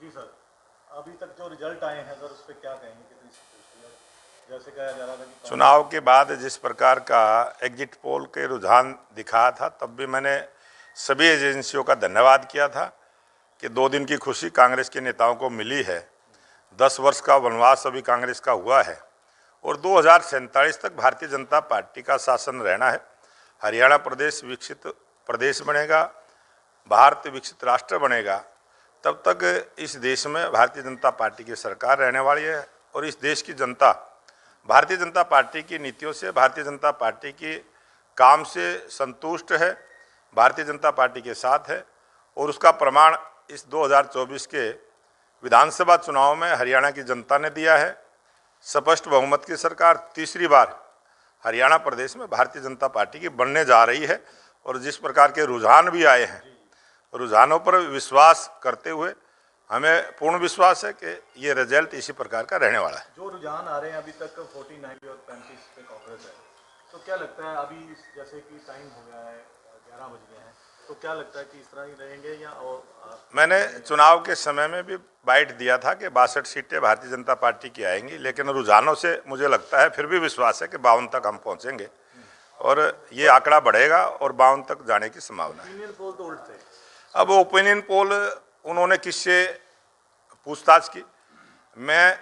जी sir, अभी तक जो रिजल्ट आए हैं सर उस पर क्या कहेंगे, कितनी संतुष्टि है? जैसे कहा जा रहा था कि चुनाव के बाद जिस प्रकार का एग्जिट पोल के रुझान दिखाया था, तब भी मैंने सभी एजेंसियों का धन्यवाद किया था कि 2 दिन की खुशी कांग्रेस के नेताओं को मिली है। 10 वर्ष का वनवास अभी कांग्रेस का हुआ है और 2047 तक भारतीय जनता पार्टी का शासन रहना है। हरियाणा प्रदेश विकसित प्रदेश बनेगा, भारत विकसित राष्ट्र बनेगा, तब तक इस देश में भारतीय जनता पार्टी की सरकार रहने वाली है और इस देश की जनता भारतीय जनता पार्टी की नीतियों से, भारतीय जनता पार्टी की काम से संतुष्ट है, भारतीय जनता पार्टी के साथ है। और उसका प्रमाण इस 2024 के विधानसभा चुनाव में हरियाणा की जनता ने दिया है। स्पष्ट बहुमत की सरकार तीसरी बार हरियाणा प्रदेश में भारतीय जनता पार्टी की बनने जा रही है और जिस प्रकार के रुझान भी आए हैं, रुझानों पर विश्वास करते हुए हमें पूर्ण विश्वास है कि ये रिजल्ट इसी प्रकार का रहने वाला है। जो रुझान आ रहे हैं अभी तक 49 और 35 पे कांग्रेस है, तो क्या लगता है अभी जैसे कि टाइम हो गया है, 11 बज गए हैं, तो क्या लगता है कि इस तरह ही रहेंगे या और? मैंने चुनाव के समय में भी बाइट दिया था कि 62 सीटें भारतीय जनता पार्टी की आएंगी, लेकिन रुझानों से मुझे लगता है, फिर भी विश्वास है कि 52 तक हम पहुंचेंगे और ये आंकड़ा बढ़ेगा और 52 तक जाने की संभावना है। ओपिनियन पोल तो उल्ट थे। अब ओपिनियन पोल उन्होंने किससे पूछताछ की? मैं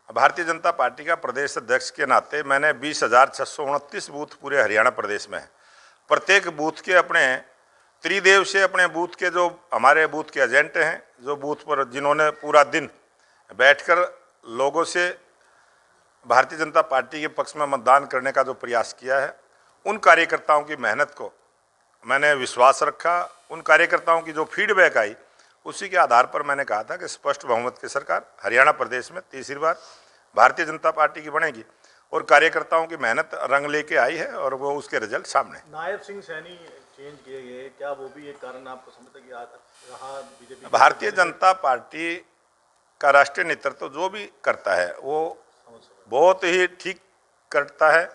भारतीय जनता पार्टी का प्रदेश अध्यक्ष के नाते मैंने 20,629 बूथ पूरे हरियाणा प्रदेश में है। प्रत्येक बूथ के अपने त्रिदेव से अपने बूथ के जो हमारे बूथ के एजेंट हैं, जो बूथ पर जिन्होंने पूरा दिन बैठकर लोगों से भारतीय जनता पार्टी के पक्ष में मतदान करने का जो प्रयास किया है, उन कार्यकर्ताओं की मेहनत को मैंने विश्वास रखा। उन कार्यकर्ताओं की जो फीडबैक आई, उसी के आधार पर मैंने कहा था कि स्पष्ट बहुमत की सरकार हरियाणा प्रदेश में तीसरी बार भारतीय जनता पार्टी की बनेगी और कार्यकर्ताओं की मेहनत रंग लेके आई है और वो उसके रिजल्ट सामने। नायब सिंह सैनी चेंज किए गए, क्या वो भी एक कारण आपको समझता कि रहा बीजेपी? भारतीय जनता पार्टी का राष्ट्रीय नेतृत्व जो भी करता है वो बहुत ही ठीक करता है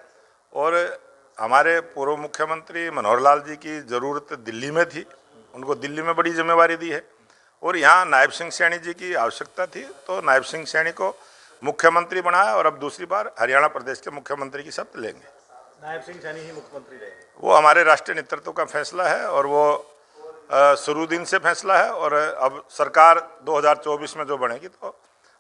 और हमारे पूर्व मुख्यमंत्री मनोहर लाल जी की ज़रूरत दिल्ली में थी, उनको दिल्ली में बड़ी जिम्मेवारी दी है और यहाँ नायब सिंह सैनी जी की आवश्यकता थी, तो नायब सिंह सैनी को मुख्यमंत्री बनाया और अब दूसरी बार हरियाणा प्रदेश के मुख्यमंत्री की शपथ लेंगे। नायब सिंह सैनी ही मुख्यमंत्री रहेंगे? वो हमारे राष्ट्रीय नेतृत्व का फैसला है और वो शुरू दिन से फैसला है और अब सरकार 2024 में जो बनेगी तो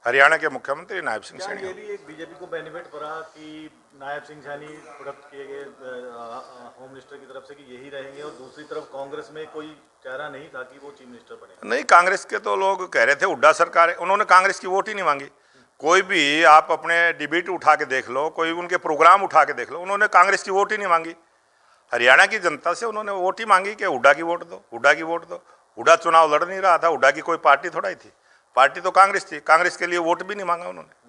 हरियाणा के मुख्यमंत्री नायब सिंह सैनी। ये भी एक बीजेपी को बेनिफिट पड़ा कि नायब सिंह सैनी प्रोडक्ट किए गए होम मिनिस्टर की तरफ से कि यही रहेंगे और दूसरी तरफ कांग्रेस में कोई चेहरा नहीं था कि वो चीफ मिनिस्टर बने? नहीं, कांग्रेस के तो लोग कह रहे थे हुड्डा सरकार है, उन्होंने कांग्रेस की वोट ही नहीं मांगी। कोई भी आप अपने डिबेट उठा के देख लो, कोई उनके प्रोग्राम उठा के देख लो, उन्होंने कांग्रेस की वोट ही नहीं मांगी। हरियाणा की जनता से उन्होंने वोट ही मांगी कि हुड्डा की वोट दो, हुड्डा की वोट दो। हुड्डा चुनाव लड़ नहीं रहा था, हुड्डा की कोई पार्टी थोड़ा ही थी, पार्टी तो कांग्रेस थी, कांग्रेस के लिए वोट भी नहीं मांगा उन्होंने।